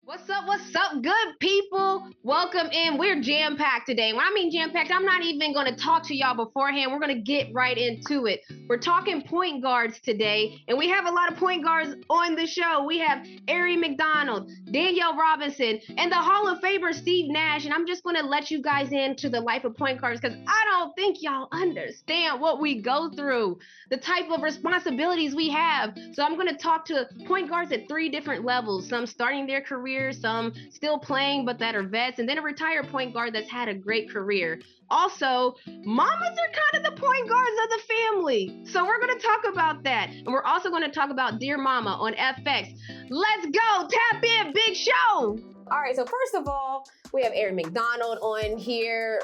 What's up, good people? Welcome in. We're jam-packed today. When I mean jam-packed, I'm not even going to talk to y'all beforehand. We're going to get right into it. We're talking point guards today, and we have a lot of point guards on the show. We have Aari McDonald, Danielle Robinson, and the Hall of Famer Steve Nash, and I'm just going to let you guys into the life of point guards because I don't think y'all understand what we go through, the type of responsibilities we have. So I'm going to talk to point guards at 3 different levels, some starting their career, some still playing but that are vets, and then a retired point guard that's had a great career. Also, mamas are kind of the point guards of the family. So we're going to talk about that. And we're also going to talk about Dear Mama on FX. Let's go. Tap in, big show. All right, so first of all, we have Aari McDonald on here,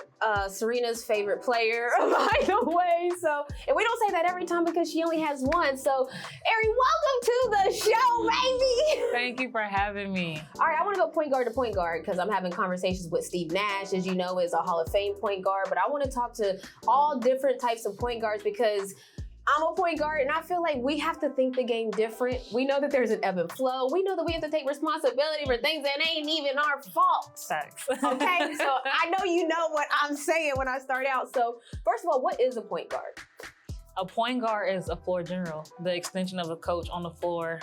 Serena's favorite player, by the way. So, and we don't say that every time because she only has one. So, Aari, welcome to the show, baby. Thank you for having me. All right, I want to go point guard to point guard because I'm having conversations with Steve Nash, as you know, is a Hall of Fame point guard. But I want to talk to all different types of point guards because I'm a point guard, and I feel like we have to think the game different. We know that there's an ebb and flow. We know that we have to take responsibility for things that ain't even our fault. Facts. Okay, so I know you know what I'm saying when I start out. So first of all, what is a point guard? A point guard is a floor general, the extension of a coach on the floor.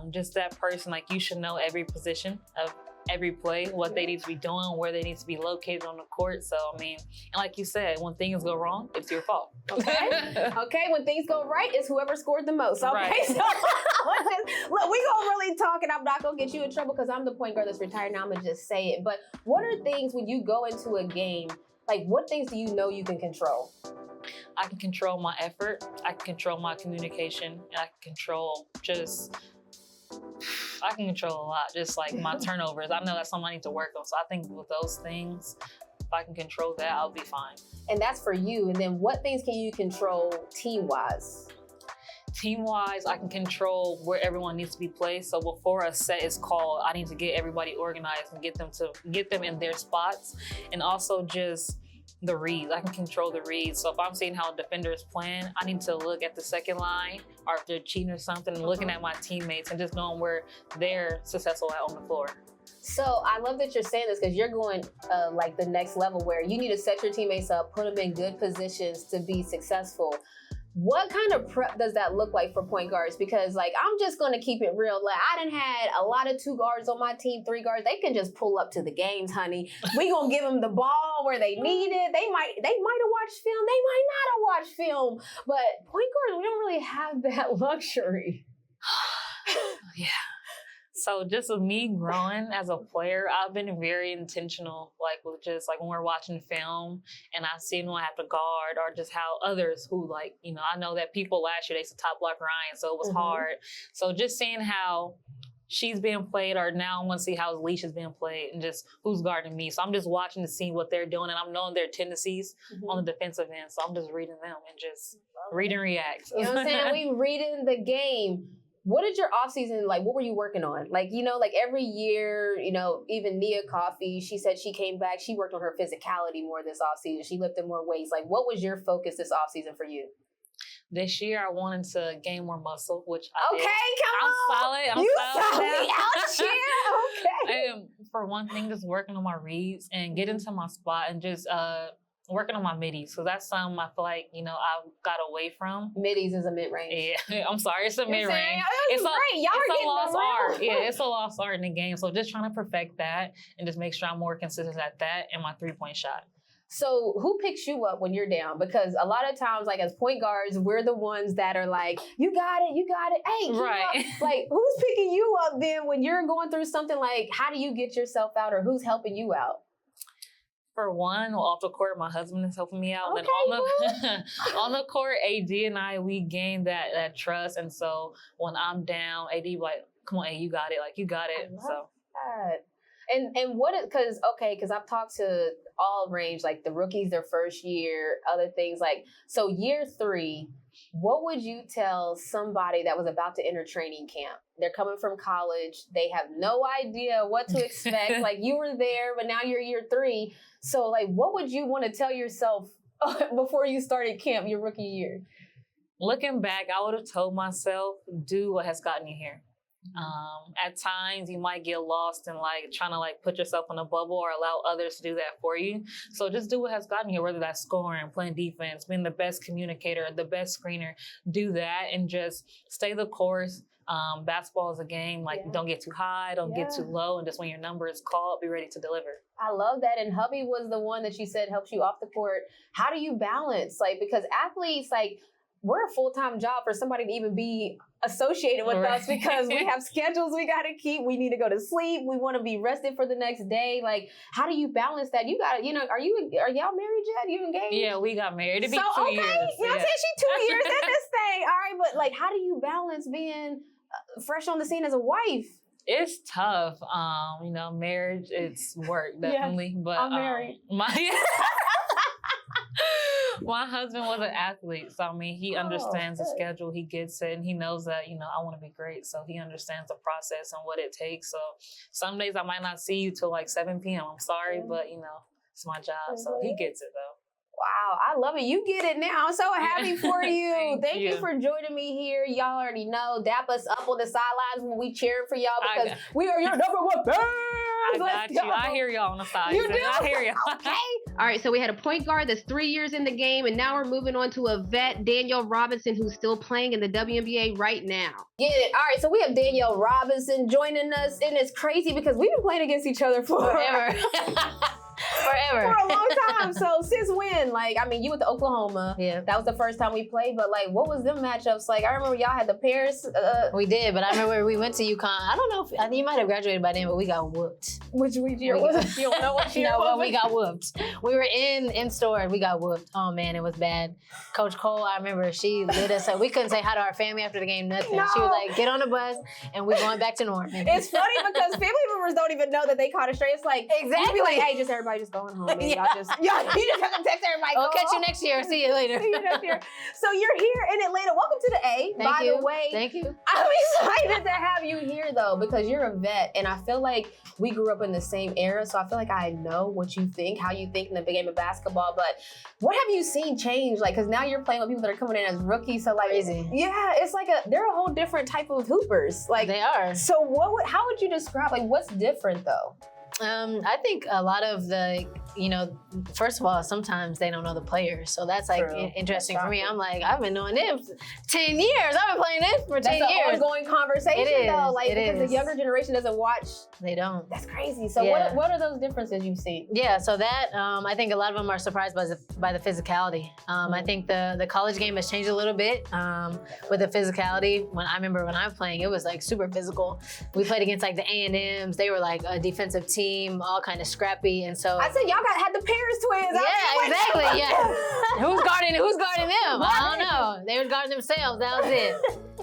Just that person, like you should know every position of every play, what they need to be doing, where they need to be located on the court. So, I mean, and like you said, when things go wrong, it's your fault. Okay. Okay, when things go right, it's whoever scored the most. Okay, Right. so look, we gonna really talk, and I'm not gonna get you in trouble because I'm the point guard that's retired now. I'm gonna just say it. But what are things when you go into a game, like what things do you know you can control? I can control my effort, I can control my communication, and I can control I can control a lot, just like my turnovers. I know that's something I need to work on. So I think with those things, if I can control that, I'll be fine. And that's for you. And then what things can you control team-wise? Team-wise, I can control where everyone needs to be placed. So before a set is called, I need to get everybody organized and get them in their spots. And also just the reads. I can control the reads. So if I'm seeing how a defender is playing, I need to look at the second line, or if they're cheating or something, and looking at my teammates and just knowing where they're successful at on the floor. So I love that you're saying this because you're going like the next level where you need to set your teammates up, put them in good positions to be successful. What kind of prep does that look like for point guards? Because like, I'm just going to keep it real. Like, I done had a lot of 2 guards on my team, 3 guards. They can just pull up to the games, honey. We going to give them the ball where they need it. They might have watched film. They might not have watched film. But point guards, we don't really have that luxury. Yeah. So just with me growing as a player, I've been very intentional, like with just like when we're watching film and I see when I have to guard, or just how others who like, you know, I know that people last year, they used to top block Ryan, so it was hard. So just seeing how she's being played, or now I want to see how Alicia's being played and just who's guarding me. So I'm just watching to see what they're doing, and I'm knowing their tendencies on the defensive end. So I'm just reading them and just read and react. You know what I'm saying? We reading the game. What did your offseason, like, what were you working on? Like, you know, like every year, you know, even Nia Coffey, she said she came back, she worked on her physicality more this offseason. She lifted more weights. Like, what was your focus this offseason for you? This year, I wanted to gain more muscle, which I did. Okay, come on. I'm You solid. solid out here. Okay. For one thing, just working on my reads and getting to my spot and just working on my middies. So that's something I feel like, you know, I got away from. Middies is a mid-range. Yeah, I'm sorry, it's a mid-range. It's great. Y'all are getting lost around. art. Yeah, it's a lost art in the game. So just trying to perfect that and just make sure I'm more consistent at that and my 3-point shot. So who picks you up when you're down? Because a lot of times, like as point guards, we're the ones that are like, you got it. Hey, keep right. up. Like, who's picking you up then when you're going through something? Like, how do you get yourself out, or who's helping you out? For one, off the court, my husband is helping me out. Okay, then on the court, AD and I, we gained that trust. And so when I'm down, AD be like, come on, A, you got it. Like, you got it. So that. And what is, because I've talked to all range, like the rookies, their first year, other things like, so year 3, what would you tell somebody that was about to enter training camp? They're coming from college. They have no idea what to expect. Like, you were there, but now you're year 3. So like, what would you want to tell yourself before you started camp your rookie year? Looking back, I would have told myself, do what has gotten you here. At times you might get lost in like trying to like put yourself in a bubble or allow others to do that for you. So just do what has gotten you, whether that's scoring, playing defense, being the best communicator, the best screener. Do that and just stay the course. Basketball is a game, like don't get too high, don't get too low, and just when your number is called, be ready to deliver. I love that. And hubby was the one that she said helps you off the court. How do you balance? Like, because athletes, like, we're a full-time job for somebody to even be associated with us because we have schedules we got to keep. We need to go to sleep. We want to be rested for the next day. Like, how do you balance that? You got to, are y'all married yet? You engaged? Yeah, we got married. It'd be 2 years. You know what I'm saying? She 2 years in this thing. All right, but like, how do you balance being fresh on the scene as a wife? It's tough. Marriage, it's work, definitely. Yes, but I'm married. My husband was an athlete, so I mean, he understands the schedule, he gets it, and he knows that, I want to be great, so he understands the process and what it takes. So some days I might not see you till like 7 p.m. I'm sorry, but it's my job, so he gets it though. Wow, I love it. You get it now. I'm so happy for you. Thank you for joining me here. Y'all already know. Dap us up on the sidelines when we cheer for y'all because we are your number one fans. I got you. I hear y'all on the side. You do? I hear you. Okay. All right, so we had a point guard that's 3 years in the game, and now we're moving on to a vet, Danielle Robinson, who's still playing in the WNBA right now. Get it. All right, so we have Danielle Robinson joining us, and it's crazy because we've been playing against each other forever. Forever. For a long time. So since when? Like, I mean, you went to Oklahoma. Yeah. That was the first time we played, but like, what was them matchups like? I remember y'all had the pairs. We did, but I remember we went to UConn. I don't know if you might have graduated by then, but we got whooped. Which year was it? You don't know what year no, was but we got whooped. We were in store and we got whooped. Oh man, it was bad. Coach Cole, I remember she lit us up. We couldn't say hi to our family after the game, nothing. No. She was like, get on the bus and we're going back to Norman. It's funny because family members don't even know that they caught it straight. It's like, exactly. Be like, hey, everybody just going home. Man. Y'all just have to text everybody. I'll catch you next year. See you later. See you next year. So you're here in Atlanta. Welcome to the A, Thank you. the way. Thank you. I'm excited to have you here though, because you're a vet and I feel like we grew up in the same era. So I feel like I know what you think, how you think in the big game of basketball. But what have you seen change? Like, cause now you're playing with people that are coming in as rookies. So like, crazy. Yeah, it's like they're a whole different type of hoopers. Like they are. So how would you describe, like what's different though? I think a lot of the, first of all, sometimes they don't know the players. So that's like interesting for me. I'm like, I've been doing this 10 years. I've been playing this for 10 years. That's an ongoing conversation though. Like, because the younger generation doesn't watch. They don't. That's crazy. So what are those differences you've seen? Yeah, so that, I think a lot of them are surprised by the physicality. I think the college game has changed a little bit with the physicality. I remember when I was playing, it was like super physical. We played against like the A&Ms. They were like a defensive team, all kind of scrappy. And so I said, y'all had the Paris twins. Yeah, exactly. Yeah. Who's guarding them? I don't know. They were guarding themselves. That was it.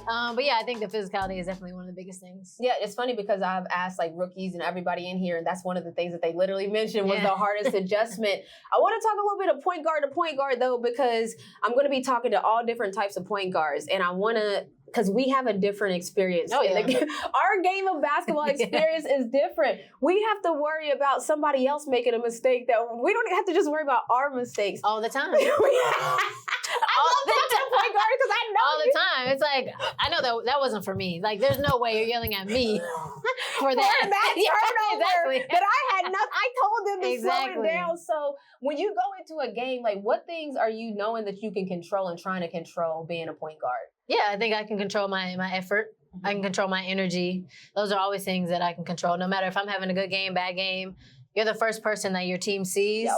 But yeah, I think the physicality is definitely one of the biggest things. Yeah, it's funny because I've asked like rookies and everybody in here, and that's one of the things that they literally mentioned was the hardest adjustment. I want to talk a little bit of point guard to point guard though, because I'm going to be talking to all different types of point guards, and I want to, because we have a different experience. Oh, yeah. Our game of basketball experience is different. We have to worry about somebody else making a mistake that we don't have to just worry about our mistakes. All the time. I love that point guard because I know all the time. It's like, I know that wasn't for me. Like, there's no way you're yelling at me for that. For that turnover exactly. that I had nothing. I told them to slow it down. So when you go into a game, like what things are you knowing that you can control and trying to control being a point guard? Yeah, I think I can control my effort. I can control my energy. Those are always things that I can control. No matter if I'm having a good game, bad game, you're the first person that your team sees,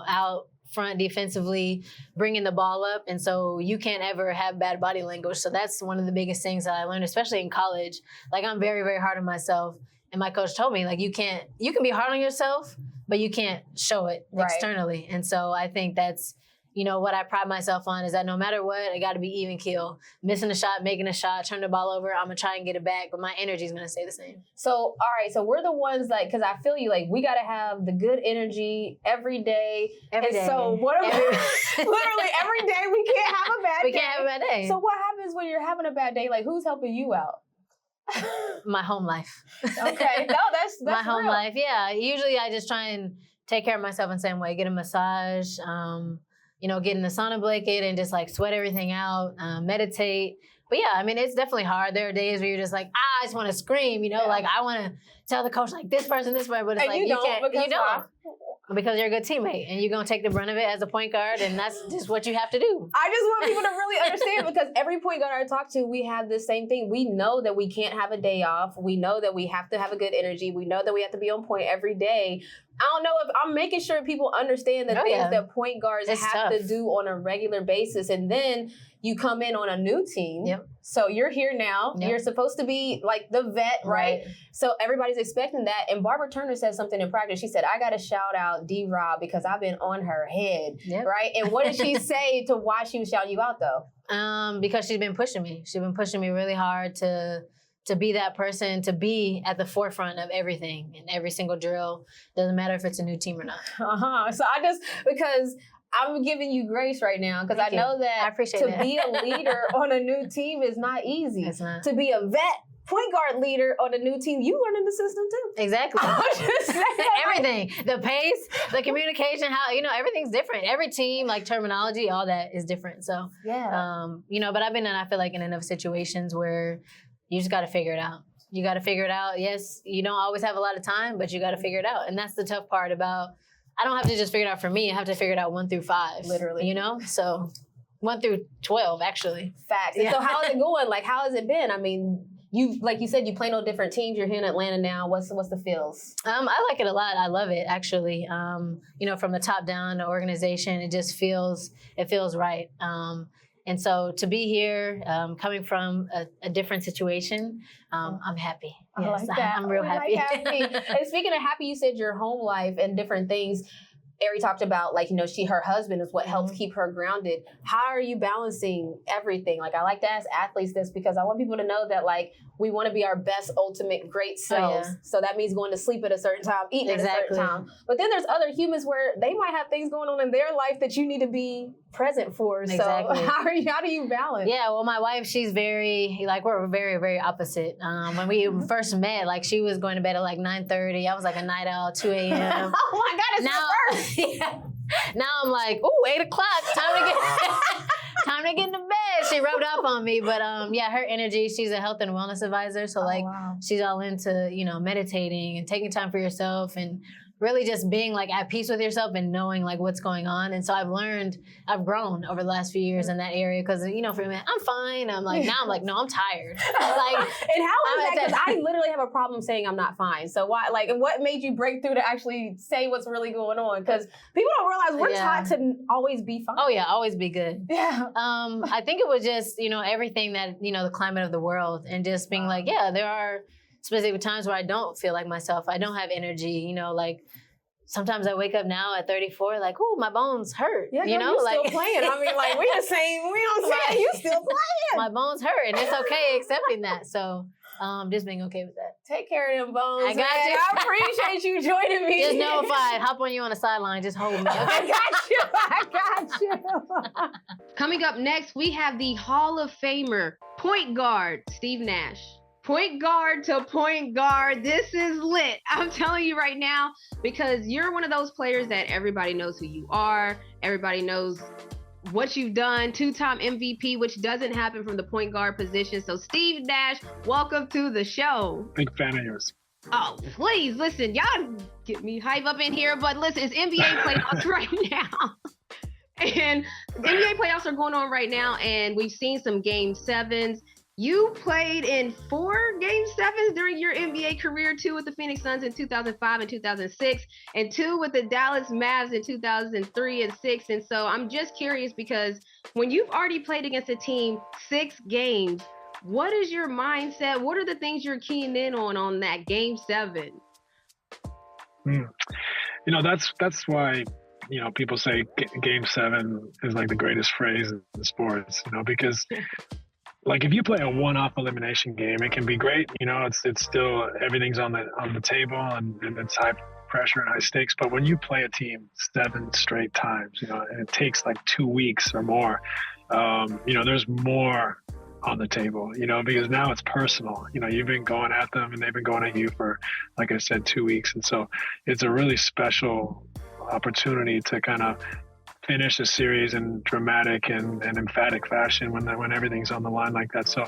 out front defensively, bringing the ball up. And so you can't ever have bad body language. So that's one of the biggest things that I learned, especially in college. Like, I'm very, very hard on myself. And my coach told me, like, you can be hard on yourself, but you can't show it externally. And so I think that's, what I pride myself on is that no matter what, I got to be even keel. Missing a shot, making a shot, turn the ball over, I'm going to try and get it back, but my energy is going to stay the same. So, all right, so we're the ones, like, because I feel you, like, we got to have the good energy every day. Every day. So what literally every day we can't have a bad day. We can't have a bad day. So what happens when you're having a bad day? Like, who's helping you out? My home life. Okay, no, that's my home real. life. Yeah, usually I just try and take care of myself in the same way, get a massage, get in the sauna blanket and just like sweat everything out, meditate. But yeah, I mean, it's definitely hard. There are days where you're just like, I just want to scream, like I want to tell the coach like this person, but it's like you can't. You don't. Because you're a good teammate and you're going to take the brunt of it as a point guard, and that's just what you have to do. I just want people to really understand, because every point guard I talk to, we have the same thing. We know that we can't have a day off. We know that we have to have a good energy. We know that we have to be on point every day. I don't know if I'm making sure people understand the things that point guards have to do on a regular basis. And then you come in on a new team. Yep. So you're here now. Yep. You're supposed to be like the vet, right? So everybody's expecting that. And Barbara Turner said something in practice. She said, I got to shout out D-Rob because I've been on her head, right? And what did she say to why she was shouting you out, though? Because she's been pushing me. She's been pushing me really hard to be that person, to be at the forefront of everything in every single drill. Doesn't matter if it's a new team or not. So because I'm giving you grace right now, because I know that be a leader on a new team is not easy. It's not. To be a vet point guard leader on a new team, you learning the system too. Exactly. Everything. The pace, the communication, how, everything's different. Every team, like terminology, all that is different. So, but I've been I feel like in enough situations where you just got to figure it out. You got to figure it out. Yes, you don't always have a lot of time, but you got to figure it out. And that's the tough part about, I don't have to just figure it out for me. I have to figure it out 1 through 5. Literally. So 1 through 12, actually. Facts. Yeah. So how is it going? Like, how has it been? I mean, like you said, you play on different teams. You're here in Atlanta now. What's the feels? I like it a lot. I love it, actually. From the top down, the organization, it feels right. And so to be here, coming from a different situation, I'm happy. Yes, I like that. I'm real happy. And speaking of happy, you said your home life and different things. Aari talked about, her husband is what helps keep her grounded. How are you balancing everything? Like, I like to ask athletes this because I want people to know that, we want to be our best, ultimate, great selves. Oh, yeah. So that means going to sleep at a certain time, eating at a certain time. But then there's other humans where they might have things going on in their life that you need to be present for. Exactly. So how do you balance? Yeah, well, my wife, she's very, we're very, very opposite. When we first met, she was going to bed at 9:30. I was like a night owl, 2 a.m. Oh my God, it's the first. Now I'm like, ooh, 8 o'clock, time to get into bed. She rubbed off on me, but her energy, she's a health and wellness advisor. So she's all into, meditating and taking time for yourself and really just being at peace with yourself and knowing what's going on. And so I've grown over the last few years in that area because, for me, I'm fine. I'm no, I'm tired. And how is that? Because I literally have a problem saying I'm not fine. So why, what made you break through to actually say what's really going on? Because people don't realize we're taught to always be fine. Oh yeah, always be good. Yeah. I think it was just, everything that, the climate of the world and just being there are specific times where I don't feel like myself. I don't have energy, sometimes I wake up now at 34, ooh, my bones hurt. Yeah, you still playing. I mean, we the same. We don't say you still playing. My bones hurt, and it's okay accepting that. So, just being okay with that. Take care of them bones. I got you. I appreciate you joining me. Just know if I hop on you on the sideline, just hold me. Okay? I got you. Coming up next, we have the Hall of Famer, point guard, Steve Nash. Point guard to point guard. This is lit. I'm telling you right now, because you're one of those players that everybody knows who you are. Everybody knows what you've done. 2-time MVP, which doesn't happen from the point guard position. So Steve Nash, welcome to the show. Big fan of yours. Oh, please, listen, y'all get me hype up in here, but listen, it's NBA playoffs right now. And NBA playoffs are going on right now, and we've seen some Game 7s. You played in 4 Game 7s during your NBA career, 2 with the Phoenix Suns in 2005 and 2006, and 2 with the Dallas Mavs in 2003 and 6. And so I'm just curious because when you've already played against a team 6 games, what is your mindset? What are the things you're keying in on that Game 7? That's why, people say Game 7 is the greatest phrase in sports, because if you play a one-off elimination game, it can be great. It's still, everything's on the table and it's high pressure and high stakes. But when you play a team 7 straight times, and it takes 2 weeks or more, there's more on the table, because now it's personal. You've been going at them and they've been going at you for, like I said, 2 weeks. And so it's a really special opportunity to kind of finish a series in dramatic and emphatic fashion when everything's on the line like that. So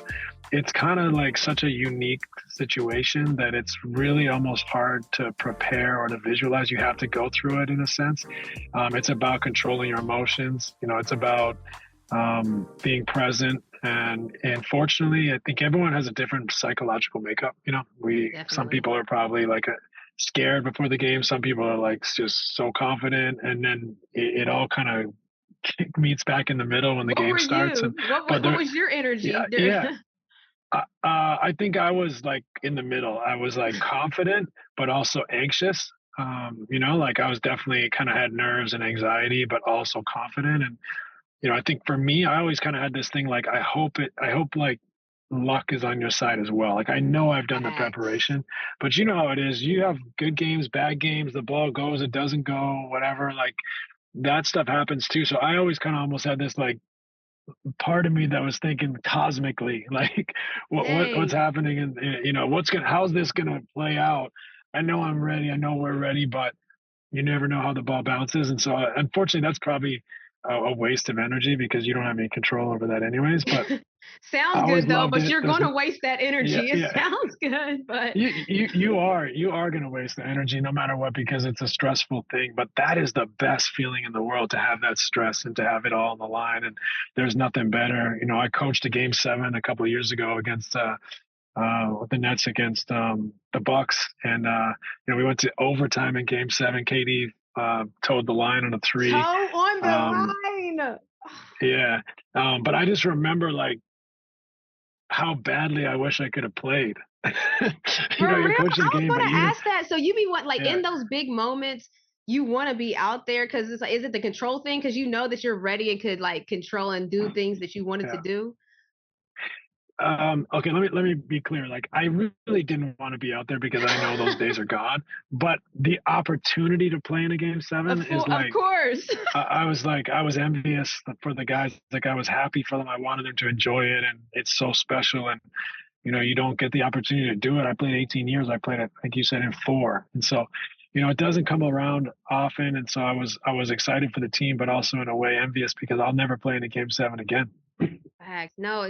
it's kind of like such a unique situation that it's really almost hard to prepare or to visualize. You have to go through it in a sense. It's about controlling your emotions. It's about being present. And fortunately, I think everyone has a different psychological makeup. Some people are probably like scared before the game. Some people are like just so confident, and then it all kind of meets back in the middle when the game starts. And what was your energy? Yeah. I think I was like in the middle. I was like confident, but also anxious. Like I was definitely kind of had nerves and anxiety, but also confident. And I think for me, I always kind of had this thing like I hope like luck is on your side as well. Like I know I've done the preparation, but you know how it is. You have good games, bad games, the ball goes, it doesn't go, whatever. Like that stuff happens too. So I always kind of almost had this like part of me that was thinking cosmically, like what's happening and how's this gonna play out? I know I'm ready, I know we're ready, but you never know how the ball bounces. And so unfortunately that's probably a waste of energy because you don't have any control over that anyways. But sounds good though, but you're going to waste that energy. It sounds good, but you are going to waste the energy no matter what, because it's a stressful thing. But that is the best feeling in the world, to have that stress and to have it all on the line. And there's nothing better. I coached a game 7 a couple of years ago against with the Nets against the Bucks, and we went to overtime in game 7. KD towed the line on a 3. Toe on the line. Yeah. But I just remember like how badly I wish I could have played. For real? I was going to ask that. So you be in those big moments, you want to be out there because it's like, is it the control thing? Because you know that you're ready and could like control and do things that you wanted to do. Okay, let me be clear. Like I really didn't want to be out there because I know those days are gone. But the opportunity to play in a game 7 is like, of course. I was envious for the guys. Like I was happy for them. I wanted them to enjoy it, and it's so special. And you don't get the opportunity to do it. I played 18 years. I played it, like you said, in 4, and so it doesn't come around often. And so I was excited for the team, but also in a way envious because I'll never play in a game 7 again. Facts. No,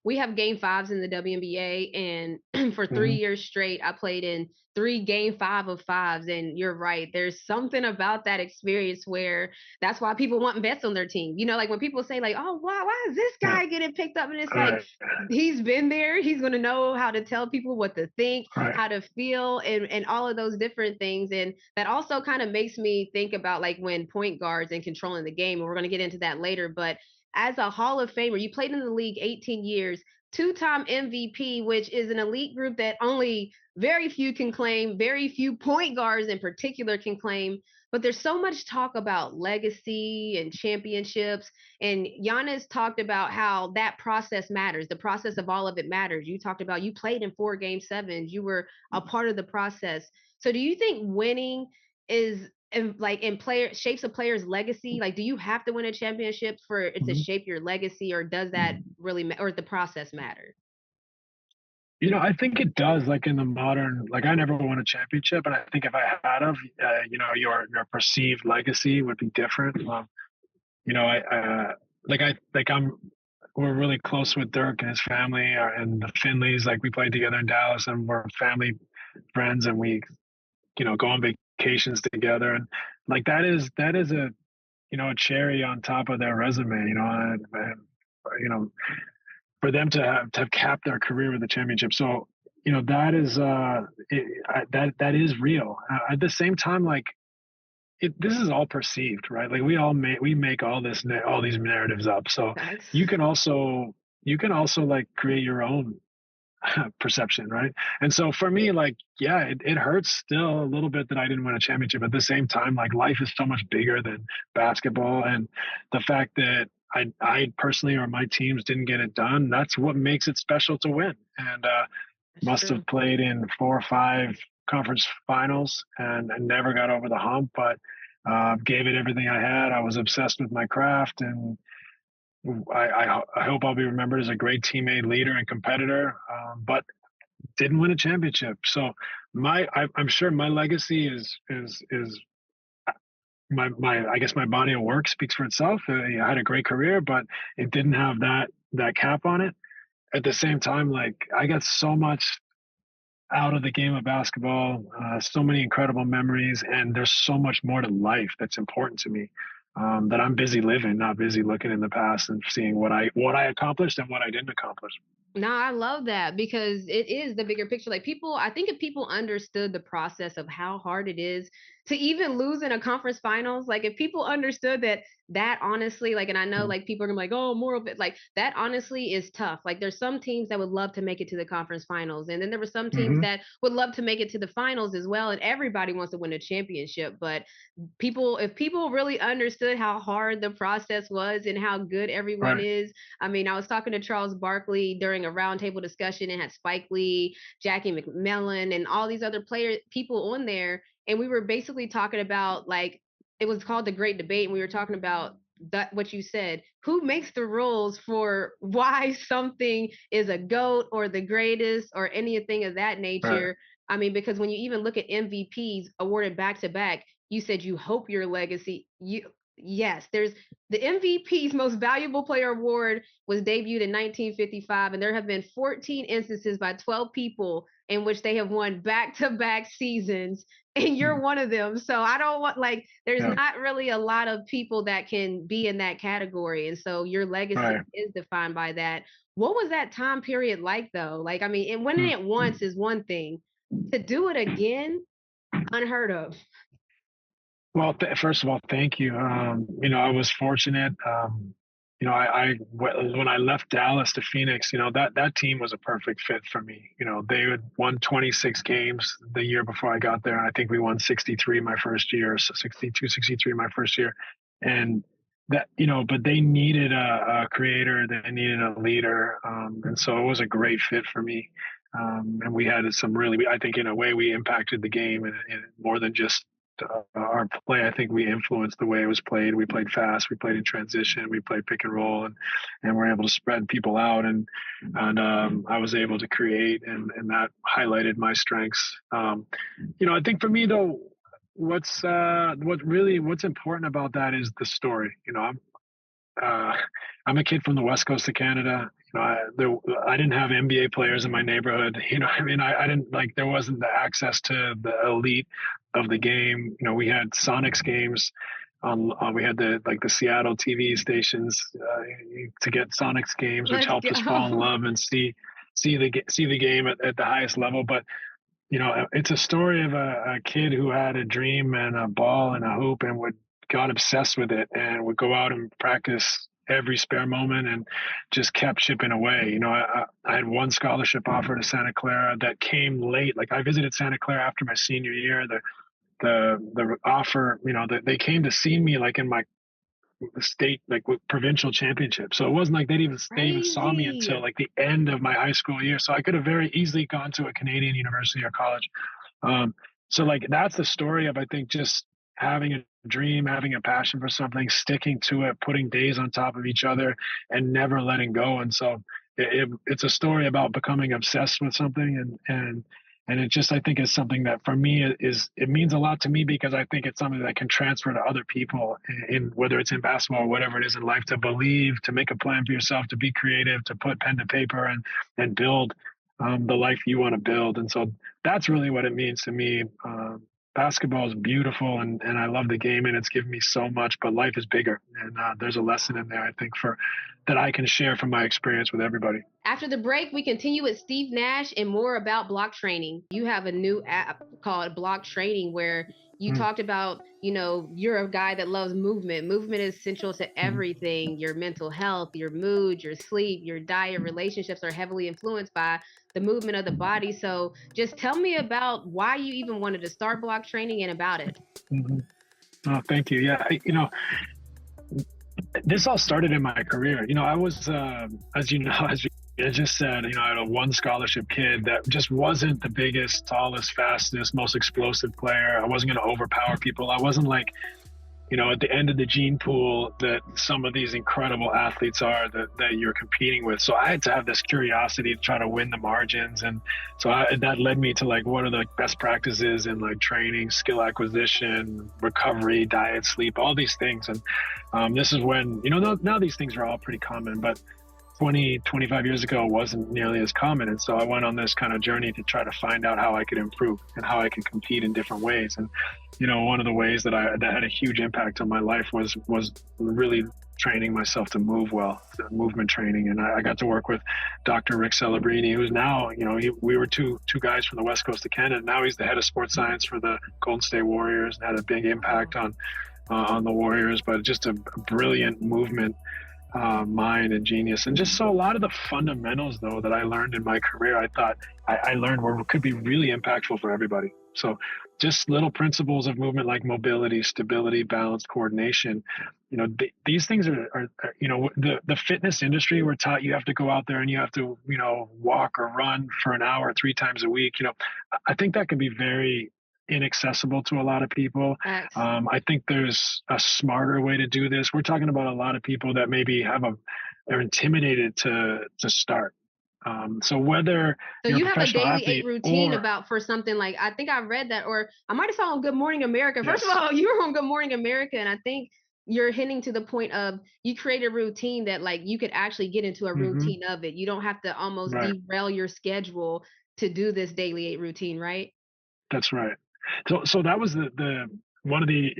we have game 5s in the WNBA, and for 3 years straight, I played in 3 game 5 of 5s. And you're right. There's something about that experience where that's why people want vets on their team. Like when people say like, oh, why is this guy getting picked up? And it's like, he's been there. He's going to know how to tell people what to think, how to feel, and all of those different things. And that also kind of makes me think about like when point guards and controlling the game, and we're going to get into that later, but as a Hall of Famer, you played in the league 18 years, 2-time MVP, which is an elite group that only very few can claim, very few point guards in particular can claim. But there's so much talk about legacy and championships. And Giannis talked about how that process matters. The process of all of it matters. You talked about you played in 4 game 7s. You were a part of the process. So do you think winning is shapes a player's legacy? Like, do you have to win a championship for it to shape your legacy, or does that really or the process matter? I think it does. Like in the modern, like I never won a championship, and I think if I had of, your perceived legacy would be different. We're really close with Dirk and his family and the Finleys. Like we played together in Dallas, and we're family friends, and we go on vacations together, and like that is a a cherry on top of their resume, and for them to have capped their career with a championship. So that is that is real. At the same time, like this is all perceived, right? Like we make all these narratives up. So you can also like create your own perception, right? And so for me, like, yeah, it hurts still a little bit that I didn't win a championship. At the same time, like life is so much bigger than basketball, and the fact that I personally or my teams didn't get it done, that's what makes it special to win. And must have played in 4 or 5 conference finals and never got over the hump, but gave it everything I had. I was obsessed with my craft, and I hope I'll be remembered as a great teammate, leader, and competitor, but didn't win a championship. So I'm sure my legacy is I guess my body of work speaks for itself. I had a great career, but it didn't have that cap on it. At the same time, like I got so much out of the game of basketball, so many incredible memories, and there's so much more to life that's important to me. That I'm busy living, not busy looking in the past and seeing what I accomplished and what I didn't accomplish. No, I love that because it is the bigger picture. Like people, I think if people understood the process of how hard it is to even lose in a conference finals, like if people understood that honestly, like, and I know Mm-hmm. like people are gonna be like, oh, more of it, like that honestly is tough. Like there's some teams that would love to make it to the conference finals, and then there were some teams Mm-hmm. that would love to make it to the finals as well. And everybody wants to win a championship, but people, if people really understood how hard the process was and how good everyone Right. is. I mean, I was talking to Charles Barkley during a roundtable discussion and had Spike Lee, Jackie McMillan, and all these other people on there. And we were basically talking about like, it was called the Great Debate. And we were talking about that, what you said, who makes the rules for why something is a GOAT or the greatest or anything of that nature. Right. I mean, because when you even look at MVPs awarded back to back, you said you hope your legacy, yes, there's the MVP's Most Valuable Player Award was debuted in 1955, and there have been 14 instances by 12 people in which they have won back-to-back seasons, and you're one of them. So I don't want, like, there's Yeah. not really a lot of people that can be in that category, and so your legacy Right. is defined by that. What was that time period like, though? Like, I mean, and winning it once is one thing. To do it again, unheard of. Well, first of all, thank you. I was fortunate. When I left Dallas to Phoenix, that team was a perfect fit for me. They had won 26 games the year before I got there, and I think we won 63 my first year, so 62, 63 my first year, and that but they needed a creator, they needed a leader, and so it was a great fit for me. And we had some really, I think, in a way, we impacted the game, and more than just our play. I think we influenced the way it was played. We played fast. We played in transition. We played pick and roll, and we're able to spread people out. And I was able to create, and that highlighted my strengths. I think for me though, what's important about that is the story. I'm a kid from the west coast of Canada. I didn't have NBA players in my neighborhood. I didn't there wasn't the access to the elite of the game. We had Sonics games we had the Seattle TV stations to get Sonics games, which helped us fall in love and see the game at the highest level. But it's a story of a kid who had a dream and a ball and a hoop and got obsessed with it and would go out and practice every spare moment and just kept chipping away. I had one scholarship offer to Santa Clara that came late. Like I visited Santa Clara after my senior year. The offer, they came to see me like in my state, provincial championship. So it wasn't like they even saw me until like the end of my high school year. So I could have very easily gone to a Canadian university or college. So that's the story of, I think, just having a dream, having a passion for something, sticking to it, putting days on top of each other and never letting go. And so it's a story about becoming obsessed with something. And it just, I think, is something that for me it means a lot to me, because I think it's something that can transfer to other people in whether it's in basketball or whatever it is in life, to believe, to make a plan for yourself, to be creative, to put pen to paper and build the life you want to build. And so that's really what it means to me. Basketball is beautiful and I love the game and it's given me so much, but life is bigger. And there's a lesson in there, I think, that I can share from my experience with everybody. After the break, we continue with Steve Nash and more about block training. You have a new app called Block Training where you talked about, you're a guy that loves movement. Movement is central to everything. Your mental health, your mood, your sleep, your diet, relationships are heavily influenced by the movement of the body. So just tell me about why you even wanted to start block training and about it. Oh, thank you. Yeah. This all started in my career. I was, as you just said, I had a one scholarship kid that just wasn't the biggest, tallest, fastest, most explosive player. I wasn't going to overpower people. I wasn't at the end of the gene pool that some of these incredible athletes are that you're competing with. So I had to have this curiosity to try to win the margins. And so that led me to like, what are the best practices in like training, skill acquisition, recovery, diet, sleep, all these things. And this is when, now these things are all pretty common, but 25 years ago wasn't nearly as common. And so I went on this kind of journey to try to find out how I could improve and how I could compete in different ways. And, one of the ways that had a huge impact on my life was really training myself to move well, movement training. And I got to work with Dr. Rick Celebrini, who's now, we were two guys from the West Coast of Canada. Now he's the head of sports science for the Golden State Warriors and had a big impact on the Warriors, but just a brilliant movement mind and genius. And just so a lot of the fundamentals though that I learned in my career, I thought I learned could be really impactful for everybody. So just little principles of movement like mobility, stability, balance, coordination. These things are the fitness industry, we're taught you have to go out there and you have to, walk or run for an hour 3 times a week. I think that can be very inaccessible to a lot of people. I think there's a smarter way to do this. We're talking about a lot of people that maybe they're intimidated to start. So whether you have a daily athlete 8 routine for something like, I think I read that, or I might have saw on Good Morning America. First of all, you were on Good Morning America, and I think you're hinting to the point of you create a routine that like you could actually get into a routine of it. You don't have to almost derail your schedule to do this daily 8 routine, right? That's right. So that was the one of the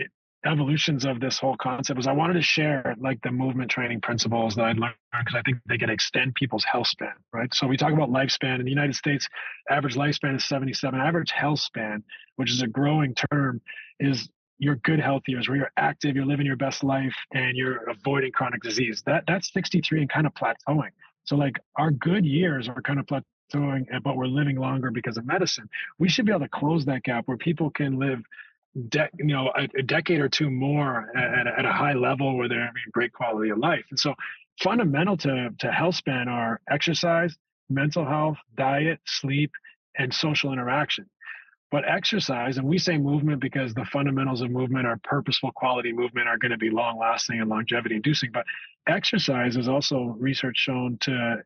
evolutions of this whole concept was I wanted to share like the movement training principles that I'd learned because I think they can extend people's health span, right? So we talk about lifespan in the United States, average lifespan is 77. Average health span, which is a growing term, is your good health years where you're active, you're living your best life, and you're avoiding chronic disease. That's 63 and kind of plateauing. So like our good years are kind of plateauing, but we're living longer because of medicine. We should be able to close that gap where people can live a decade or two more at a high level where they're having great quality of life. And so fundamental to health span are exercise, mental health, diet, sleep, and social interaction. But exercise, and we say movement because the fundamentals of movement are purposeful quality movement are going to be long lasting and longevity inducing. But exercise is also research shown to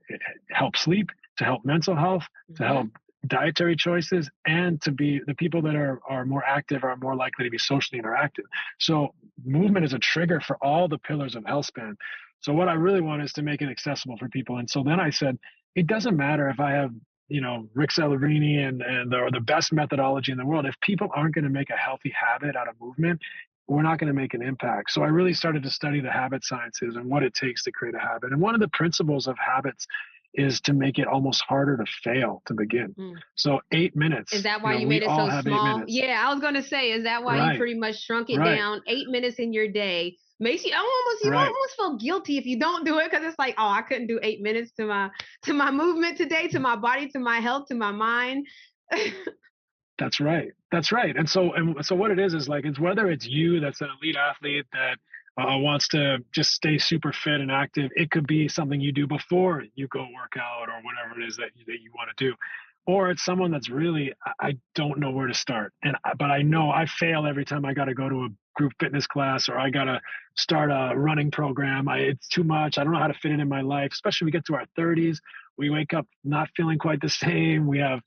help sleep, to help mental health, to help dietary choices, and to be the people that are more active are more likely to be socially interactive. So movement is a trigger for all the pillars of health span. So what I really want is to make it accessible for people. And so then I said, it doesn't matter if I have, Rick Celebrini and the best methodology in the world. If people aren't going to make a healthy habit out of movement, we're not going to make an impact. So I really started to study the habit sciences and what it takes to create a habit. And one of the principles of habits is to make it almost harder to fail to begin. So 8 minutes. Is that why you made it so small? Yeah, I was going to say, is that why you pretty much shrunk it down? 8 minutes in your day makes you almost feel guilty if you don't do it, because it's like, oh, I couldn't do 8 minutes to my movement today, to my body, to my health, to my mind. That's right. And so what it is like, it's whether it's you that's an elite athlete that wants to just stay super fit and active. It could be something you do before you go work out or whatever it is that you want to do. Or it's someone that's really, I don't know where to start. But I know I fail every time I got to go to a group fitness class or I got to start a running program. It's too much. I don't know how to fit it in my life, especially when we get to our 30s. We wake up not feeling quite the same. We have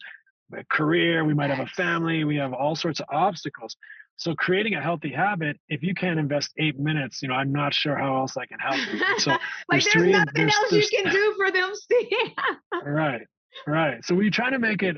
a career, we might have a family, we have all sorts of obstacles. So creating a healthy habit, if you can't invest 8 minutes, I'm not sure how else I can help you. So like there's nothing else you can do for them, Steve. Right. So we try to make it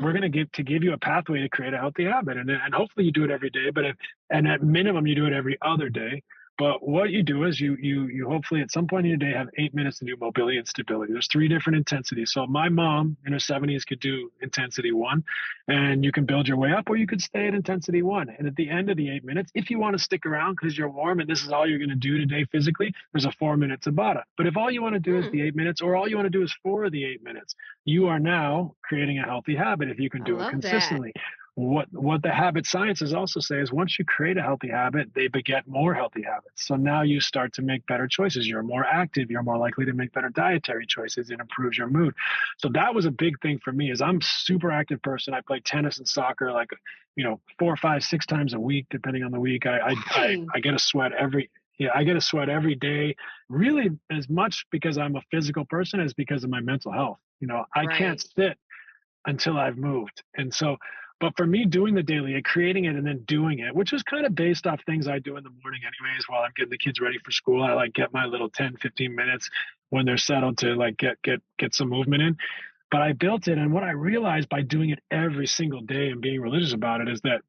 we're going to give you a pathway to create a healthy habit, and hopefully you do it every day. But at minimum you do it every other day. But what you do is you hopefully at some point in your day have 8 minutes to do mobility and stability. There's 3 different intensities. So my mom in her 70s could do intensity 1, and you can build your way up, or you could stay at intensity 1. And at the end of the 8 minutes, if you want to stick around because you're warm and this is all you're going to do today physically, there's a 4-minute Tabata. But if all you want to do is the 8 minutes, or all you want to do is 4 of the 8 minutes, you are now creating a healthy habit if you can do it consistently. what the habit sciences also say is once you create a healthy habit, they beget more healthy habits. So now you start to make better choices. You're more active. You're more likely to make better dietary choices. It improves your mood. So that was a big thing for me. Is I'm a super active person. I play tennis and soccer like 4, 5, 6 times a week, depending on the week. I get a sweat every. Yeah, I get a sweat every day, really as much because I'm a physical person as because of my mental health. I can't sit until I've moved. And so, but for me, doing the daily, creating it and then doing it, which is kind of based off things I do in the morning anyways, while I'm getting the kids ready for school, I like get my little 10, 15 minutes when they're settled to like get some movement in. But I built it. And what I realized by doing it every single day and being religious about it is that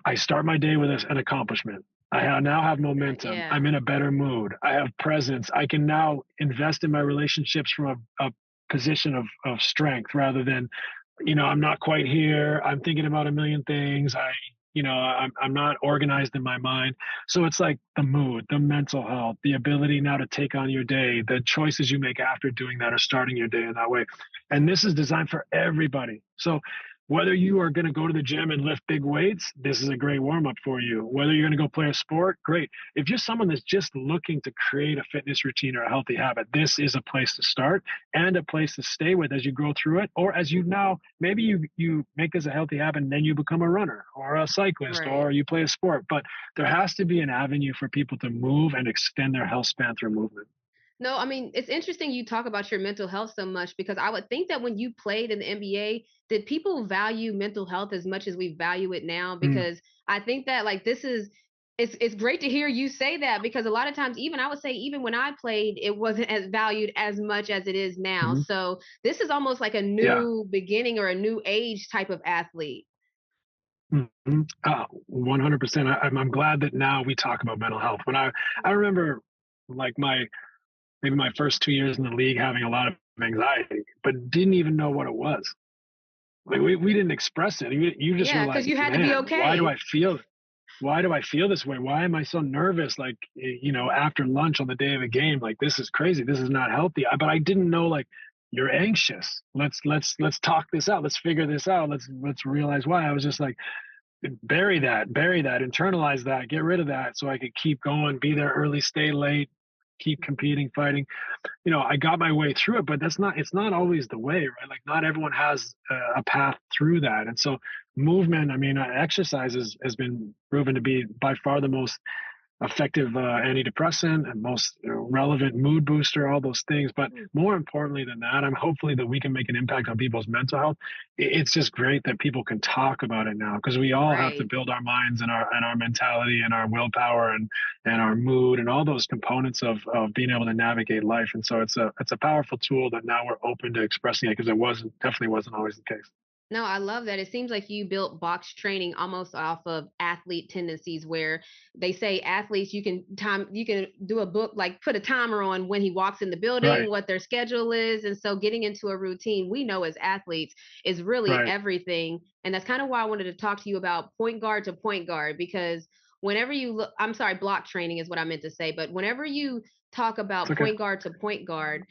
I start my day with an accomplishment. Now have momentum. Yeah. I'm in a better mood. I have presence. I can now invest in my relationships from a position of strength rather than, I'm not quite here. I'm thinking about a million things. I'm not organized in my mind. So it's like the mood, the mental health, the ability now to take on your day, the choices you make after doing that or starting your day in that way. And this is designed for everybody. So whether you are going to go to the gym and lift big weights, this is a great warm up for you. Whether you're going to go play a sport, great. If you're someone that's just looking to create a fitness routine or a healthy habit, this is a place to start and a place to stay with as you grow through it. Or as maybe you make this a healthy habit and then you become a runner or a cyclist or you play a sport. But there has to be an avenue for people to move and extend their health span through movement. No, I mean, it's interesting you talk about your mental health so much because I would think that when you played in the NBA, did people value mental health as much as we value it now? Because I think that like it's great to hear you say that because a lot of times even I would say even when I played, it wasn't as valued as much as it is now. Mm-hmm. So this is almost like a new beginning or a new age type of athlete. 100%. I'm glad that now we talk about mental health. When I remember like maybe my first 2 years in the league having a lot of anxiety, but didn't even know what it was. Like we didn't express it. You just were like, because you had to be okay. Why do I feel this way? Why am I so nervous? Like, after lunch on the day of a game, like this is crazy. This is not healthy. But I didn't know like you're anxious. Let's talk this out. Let's figure this out. Let's realize why. I was just like, bury that, internalize that, get rid of that so I could keep going, be there early, stay late, keep competing, fighting. I got my way through it, but it's not always the way, right? Like not everyone has a path through that. And so movement, exercise has been proven to be by far the most effective antidepressant and most relevant mood booster, all those things. But more importantly than that, I'm hopefully that we can make an impact on people's mental health. It's just great that people can talk about it now because we all have to build our minds and our mentality and our willpower and our mood and all those components of being able to navigate life. And so it's a powerful tool that now we're open to expressing it because it definitely wasn't always the case. No, I love that. It seems like you built box training almost off of athlete tendencies where they say athletes you can do a book like put a timer on when he walks in the building, what their schedule is. And so getting into a routine, we know as athletes is really everything. And that's kind of why I wanted to talk to you about point guard to point guard because whenever you look, I'm sorry, block training is what I meant to say, but whenever you talk about point guard to point guard,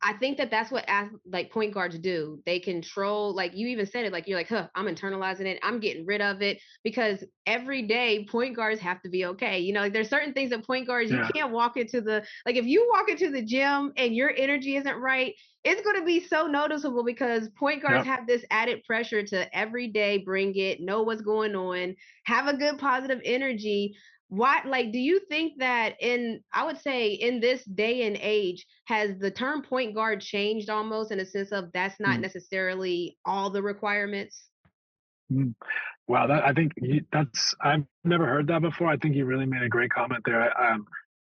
I think that that's what like point guards do. They control, like you even said it, like you're like, I'm internalizing it. I'm getting rid of it because every day point guards have to be okay. Like there's certain things that point guards, you can't walk into like if you walk into the gym and your energy isn't right, it's going to be so noticeable because point guards have this added pressure to every day bring it, know what's going on, have a good positive energy. Do you think that I would say in this day and age, has the term point guard changed almost in a sense of that's not necessarily all the requirements? Wow, I think I've never heard that before. I think you really made a great comment there.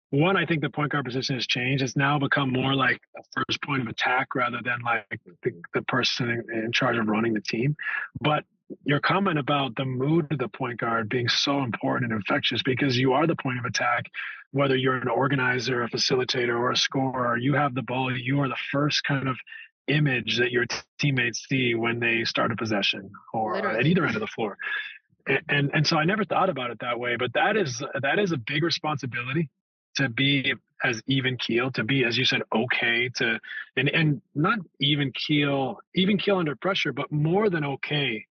One, I think the point guard position has changed. It's now become more like a first point of attack rather than like the person in charge of running the team. But your comment about the mood of the point guard being so important and infectious because you are the point of attack, whether you're an organizer, a facilitator, or a scorer, you have the ball, you are the first kind of image that your teammates see when they start a possession or at either end of the floor. And so I never thought about it that way, but that is a big responsibility to be as even keel, to be, as you said, okay, and not even keel under pressure, but more than okay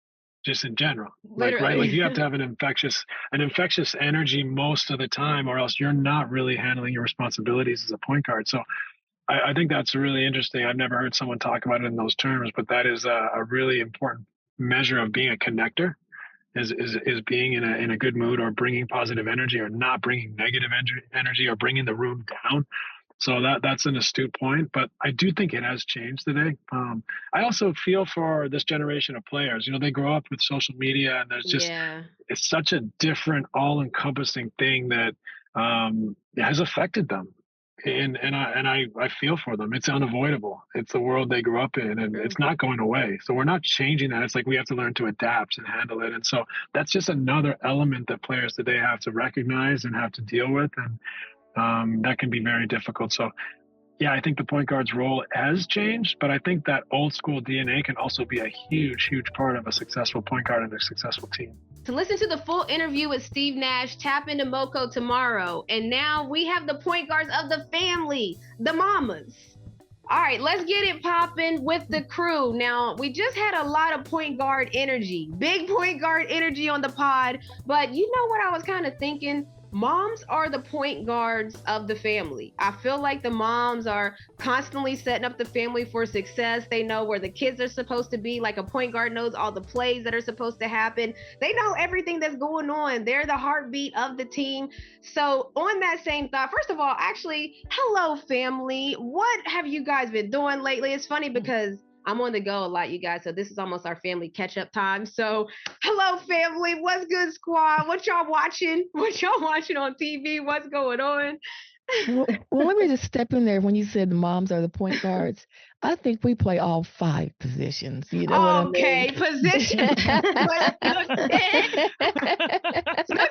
just in general. Literally. Like, right? Like you have to have an infectious energy most of the time, or else you're not really handling your responsibilities as a point guard. So I think that's really interesting. I've never heard someone talk about it in those terms, but that is a really important measure of being a connector. Is being in a good mood, or bringing positive energy, or not bringing negative energy, or bringing the room down. So that's an astute point, but I do think it has changed today. I also feel for this generation of players. You know, they grow up with social media, and there's just it's such a different, all-encompassing thing that has affected them. And I feel for them. It's unavoidable. It's the world they grew up in, and it's not going away. So we're not changing that. It's like we have to learn to adapt and handle it. And so that's just another element that players today have to recognize and have to deal with. And that can be very difficult. So yeah, I think the point guard's role has changed, but I think that old school DNA can also be a huge, huge part of a successful point guard and a successful team. To listen to the full interview with Steve Nash, tap into MoCo tomorrow. And now we have the point guards of the family, the mamas. All right, let's get it popping with the crew. Now, we just had a lot of point guard energy, big point guard energy on the pod. But you know what I was kind of thinking? Moms are the point guards of the family. I feel like the moms are constantly setting up the family for success. They know where the kids are supposed to be. Like a point guard knows all the plays that are supposed to happen. They know everything that's going on. They're the heartbeat of the team. So on that same thought, first of all, actually, hello family. What have you guys been doing lately? It's funny because I'm on the go a lot, you guys. So this is almost our family catch-up time. So hello, family. What's good, squad? What y'all watching? What y'all watching on TV? What's going on? Well, let me just step in there. When you said the moms are the point guards, I think we play all 5 positions. You know what I mean? Okay, position. Snook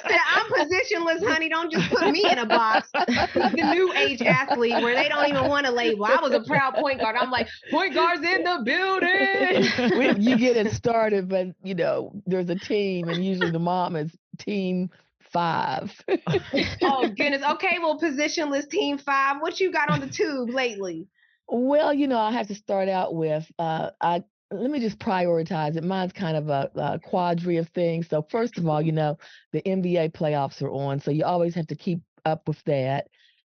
said, I'm positionless, honey. Don't just put me in a box. The new age athlete where they don't even want to label. I was a proud point guard. I'm like, point guards in the building. You get it started, but you know, there's a team, and usually the mom is team 5. Oh goodness. Okay, well, positionless team 5. What you got on the tube lately? Well, you know, I have to start out with let me just prioritize it. Mine's kind of a quadri of things. So first of all, you know, the NBA playoffs are on, so you always have to keep up with that.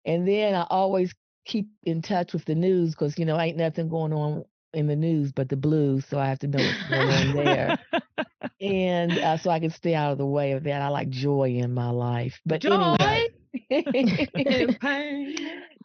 And then I always keep in touch with the news because, you know, ain't nothing going on in the news but the blues, so I have to know what's going on there. And so I can stay out of the way of that. I like joy in my life. But Joy anyway. pain.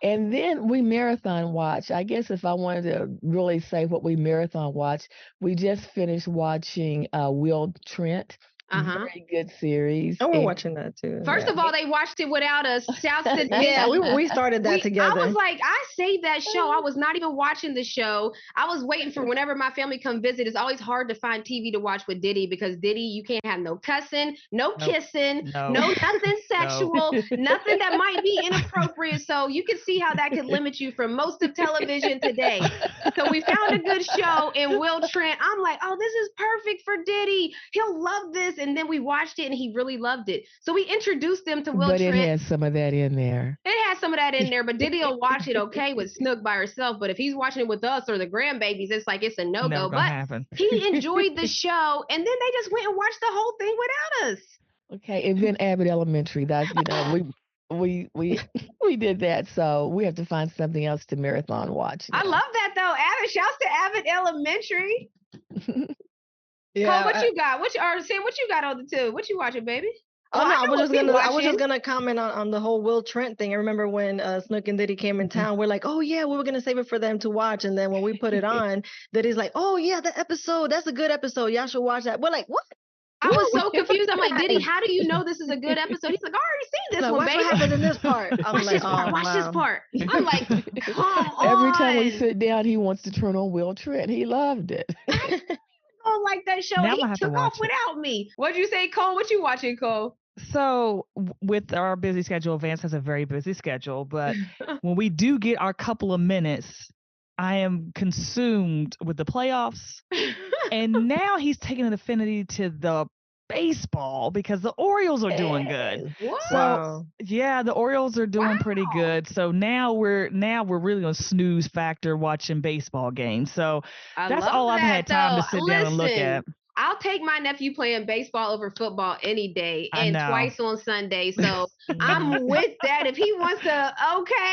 And then we marathon watch. I guess if I wanted to really say what we marathon watch, we just finished watching Will Trent. Very good series. Oh, we're watching that too. First of all, they watched it without us. Shouts to yeah, we started that together. I was like, I saved that show. I was not even watching the show. I was waiting for whenever my family come visit. It's always hard to find TV to watch with Diddy because Diddy, you can't have no cussing, no kissing, no nothing sexual, nothing that might be inappropriate. So you can see how that could limit you from most of television today. So we found a good show in Will Trent. I'm like, oh, this is perfect for Diddy. He'll love this. And then we watched it and he really loved it. So we introduced them to Will Trent. But it has some of that in there. It has some of that in there, but Diddy will watch it okay with Snook by herself. But if he's watching it with us or the grandbabies, it's like it's a no-go. But he enjoyed the show, and then they just went and watched the whole thing without us. Okay, and then Abbott Elementary. That's, you know, we did that, so we have to find something else to marathon watch. I love that though. Abbott, shouts to Abbott Elementary. Yeah, Cole, what you got? Sam, what you got on the tube? What you watching, baby? Oh, no, I was just gonna comment on the whole Will Trent thing. I remember when Snook and Diddy came in town, we're like, oh yeah, we were gonna save it for them to watch. And then when we put it on, Diddy's like, oh yeah, that episode, that's a good episode. Y'all should watch that. We're like, what? I was so confused. I'm like, Diddy, how do you know this is a good episode? He's like, I already seen this one, baby. What happened in this part? I'm watch like, this part. Watch this part. I'm like, come on. Every time we sit down, he wants to turn on Will Trent. He loved it. I don't like that show. Now He took off without me. What'd you say, Cole? What you watching, Cole? So with our busy schedule, Vance has a very busy schedule, but when we do get our couple of minutes, I am consumed with the playoffs. And now he's taking an affinity to the baseball because the Orioles are doing good. What? So yeah, the Orioles are doing pretty good. So now we're really on snooze factor watching baseball games. So that's all I've had time to sit down and look at. I'll take my nephew playing baseball over football any day, I and know. twice on Sunday. So I'm with that. If he wants to,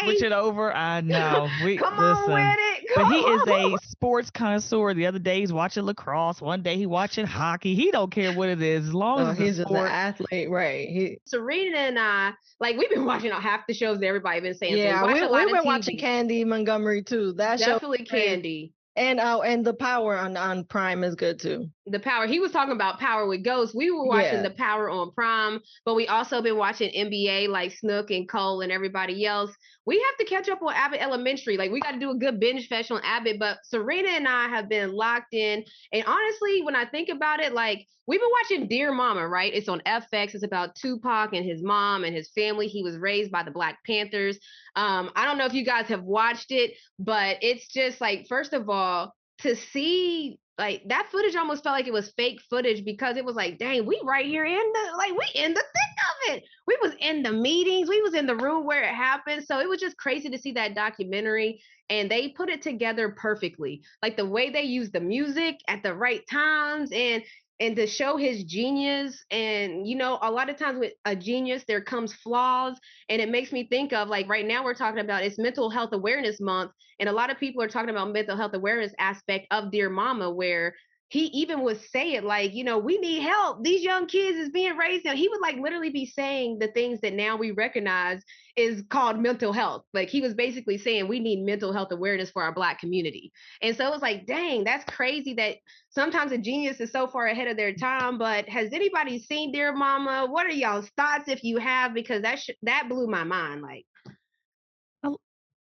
Switch okay, it over. I know. come on Listen. with it. But Come he is on. a sports connoisseur. The other day he's watching lacrosse. One day he watching hockey. He don't care what it is as long as he's it's a just an sport. athlete, right? Serena and I, like, we've been watching half the shows that everybody been saying. Yeah, so we watch a lot we've of been TV. watching Candy Montgomery too. That show Definitely Candy. and The Power on Prime is good too. The Power. He was talking about Power with Ghost. We were watching The Power on Prime, but we also been watching NBA like Snook and Cole and everybody else. We have to catch up on Abbott Elementary. Like, we got to do a good binge fest on Abbott, but Serena and I have been locked in. And honestly, when I think about it, like, we've been watching Dear Mama, right? It's on FX. It's about Tupac and his mom and his family. He was raised by the Black Panthers. I don't know if you guys have watched it, but it's just like, first of all, to see like that footage almost felt like it was fake footage, because it was like, dang, we right here in the thick of it. We was in the meetings, we was in the room where it happened. So it was just crazy to see that documentary, and they put it together perfectly. Like the way they used the music at the right times, and to show his genius. And a lot of times with a genius there comes flaws, and it makes me think of, like, right now we're talking about, it's Mental Health Awareness Month, and a lot of people are talking about mental health awareness aspect of Dear Mama, where he even would say it like, we need help. These young kids is being raised now. He would like literally be saying the things that now we recognize is called mental health. Like, he was basically saying we need mental health awareness for our Black community. And so it was like, dang, that's crazy that sometimes a genius is so far ahead of their time. But has anybody seen Dear Mama? What are y'all's thoughts if you have? Because that blew my mind. Like,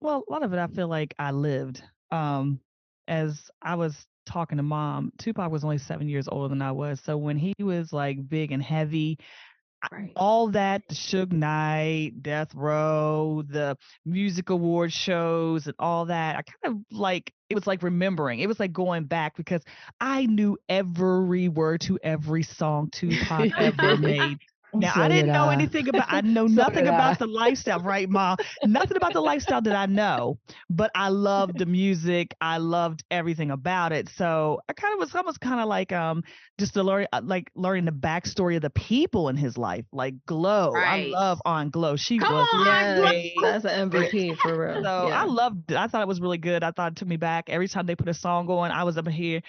Well, a lot of it I feel like I lived. As I was talking to Mom, Tupac was only 7 years older than I was. So when he was like big and heavy, right. all that, the Suge Knight, Death Row, the music award shows and all that, I kind of like, it was like remembering. It was like going back, because I knew every word to every song Tupac ever made. Now, So I didn't did know I. anything about, I know So nothing did about I. the lifestyle, right, Mom? Nothing about the lifestyle that I know, but I loved the music. I loved everything about it. So I kind of was almost kind of like, just to learn, like learning the backstory of the people in his life, like Glow. Right. I love On Glow. She Come was on, great. That's an MVP for real. So Yeah. I loved it. I thought it was really good. I thought it took me back. Every time they put a song on, I was up here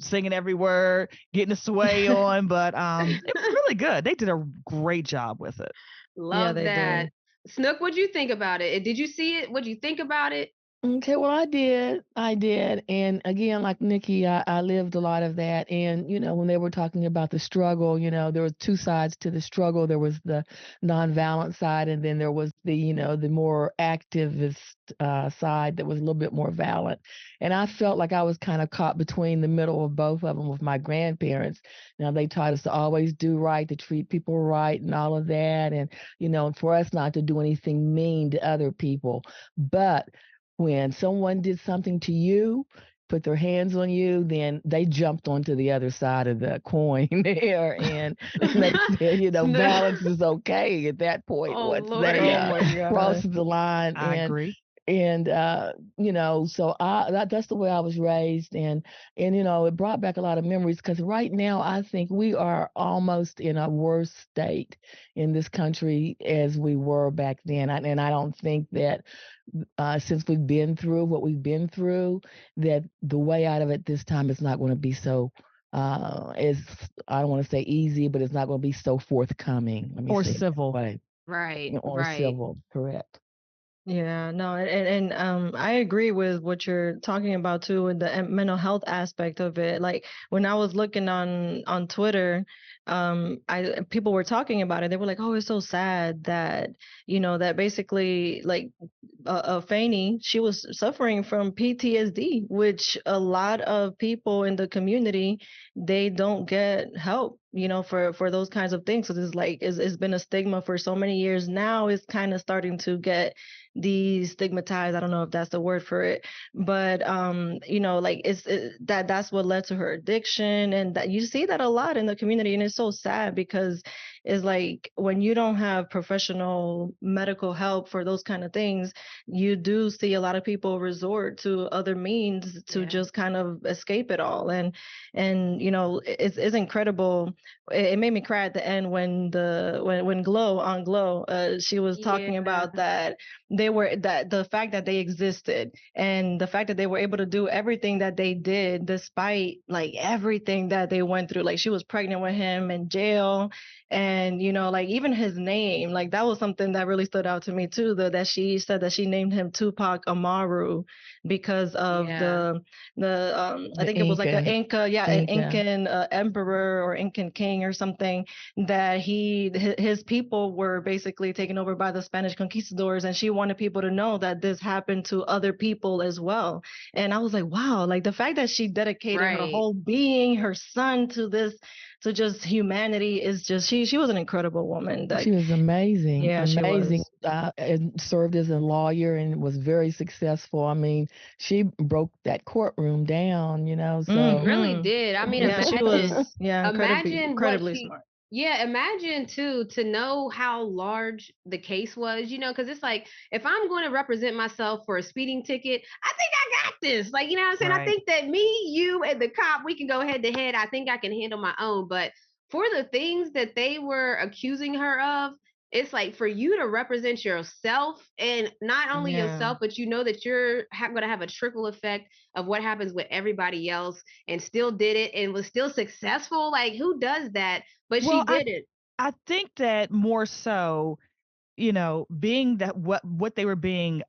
singing every word, getting the sway on. But it was really good. They did a great job with it. Love they that. did. Snook, what'd you think about it? Did you see it? What'd you think about it? Okay, well, I did. And again, like Nikki, I lived a lot of that. And, when they were talking about the struggle, there was two sides to the struggle. There was the nonviolent side, and then there was the more activist side that was a little bit more violent. And I felt like I was kind of caught between the middle of both of them with my grandparents. Now, they taught us to always do right, to treat people right, and all of that. And, for us not to do anything mean to other people. But when someone did something to you, put their hands on you, then they jumped onto the other side of the coin there, and they said, balance is okay at that point Oh, once Lord. they Oh my God. cross the line. I agree. And so that's the way I was raised, and it brought back a lot of memories, because right now I think we are almost in a worse state in this country as we were back then. And I don't think that since we've been through what we've been through, that the way out of it this time is not going to be so is, I don't want to say easy, but it's not going to be so forthcoming. Let me Or say it that civil. way. Right. Or right. civil, correct. Yeah, no, and I agree with what you're talking about too, with the mental health aspect of it. Like when I was looking on Twitter, people were talking about it. They were like, "Oh, it's so sad that that basically like Fanny, she was suffering from PTSD, which a lot of people in the community, they don't get help for those kinds of things. So it's been a stigma for so many years. Now it's kind of starting to get destigmatized. I don't know if that's the word for it, but that's what led to her addiction, and that you see that a lot in the community, and it's so sad because it's like when you don't have professional medical help for those kind of things, you do see a lot of people resort to other means to just kind of escape it all. And it's incredible. It made me cry at the end when Glow, she was talking about that the fact that they existed and the fact that they were able to do everything that they did despite like everything that they went through. Like she was pregnant with him in jail, and like even his name, like that was something that really stood out to me too, that she said that she named him Tupac Amaru because of the I think it was like an an Incan emperor or Incan king or something, that his people were basically taken over by the Spanish conquistadors, and she wanted people to know that this happened to other people as well. And I was like, wow, like the fact that she dedicated her whole being, her son, to this, to just humanity, is just she was an incredible woman. She was amazing. Yeah, amazing. she was. And served as a lawyer and was very successful. I mean, she broke that courtroom down, so really did. I mean, she was incredibly smart. Yeah, imagine too, to know how large the case was, because it's like, if I'm going to represent myself for a speeding ticket, I think I got this. Like, you know what I'm saying? Right. I think that me, you, and the cop, we can go head to head. I think I can handle my own. But for the things that they were accusing her of, it's like for you to represent yourself, and not only yourself, but that you're going to have a trickle effect of what happens with everybody else, and still did it and was still successful. Like, who does that? But she did it. I think that more so, being that what they were being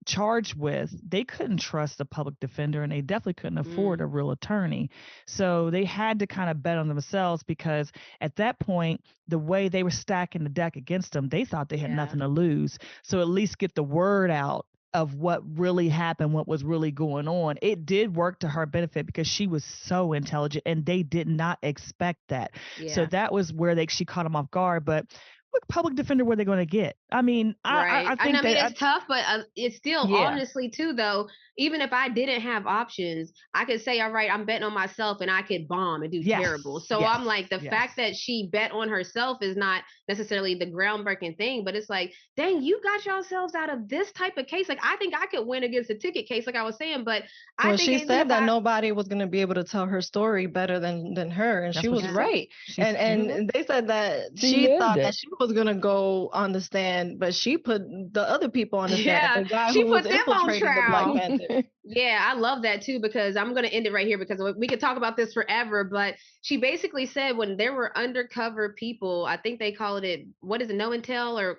charged with, they couldn't trust a public defender, and they definitely couldn't afford a real attorney. So they had to kind of bet on themselves, because at that point, the way they were stacking the deck against them, they thought they had nothing to lose. So at least get the word out of what really happened, what was really going on. It did work to her benefit because she was so intelligent, and they did not expect that. So that was where she caught them off guard. But what public defender were they going to get? I mean, I think it's tough, but it's still, honestly too, though, even if I didn't have options, I could say, all right, I'm betting on myself, and I could bomb and do terrible. So I'm like, the fact that she bet on herself is not necessarily the groundbreaking thing, but it's like, dang, you got yourselves out of this type of case. Like, I think I could win against a ticket case, like I was saying, but I think she said that nobody was going to be able to tell her story better than her, and she was right. And they said that she thought that she was going to go on the stand, but she put the other people on the stand. The guy who was infiltrating the Black Panther. Yeah, I love that too, because I'm going to end it right here, because we could talk about this forever. But she basically said when there were undercover people, I think they called it, what is it, no intel or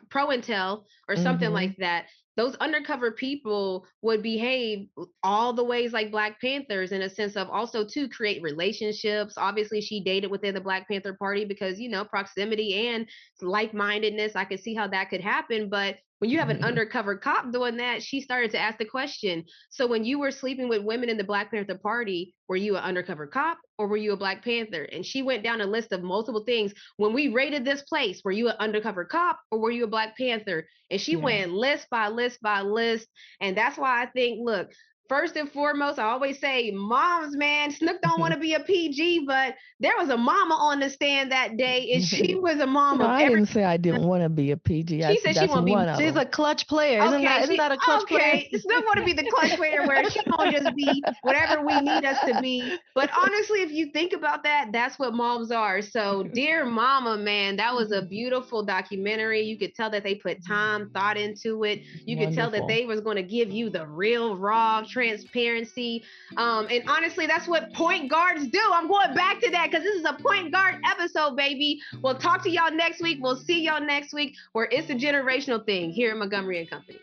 pro intel or something like that. Those undercover people would behave all the ways like Black Panthers, in a sense of also to create relationships. Obviously, she dated within the Black Panther Party because, proximity and like-mindedness. I could see how that could happen. But when you have an undercover cop doing that, she started to ask the question, so when you were sleeping with women in the Black Panther Party, were you an undercover cop or were you a Black Panther? And she went down a list of multiple things. When we raided this place, were you an undercover cop or were you a Black Panther? And she went list by list by list. And that's why I think, look, first and foremost, I always say, moms, man, Snook don't want to be a PG, but there was a mama on the stand that day, and she was a mom of I didn't say I didn't want to be a PG. She said she want to be. She's a clutch player. Isn't that a clutch player? Snook want to be the clutch player where she gonna just be whatever we need us to be. But honestly, if you think about that, that's what moms are. So, dear mama, man, that was a beautiful documentary. You could tell that they put time, thought into it. You could tell that they was going to give you the real, raw transparency. And honestly, that's what point guards do. I'm going back to that because this is a point guard episode, baby. We'll talk to y'all next week. We'll see y'all next week, where it's a generational thing here at Montgomery & Company.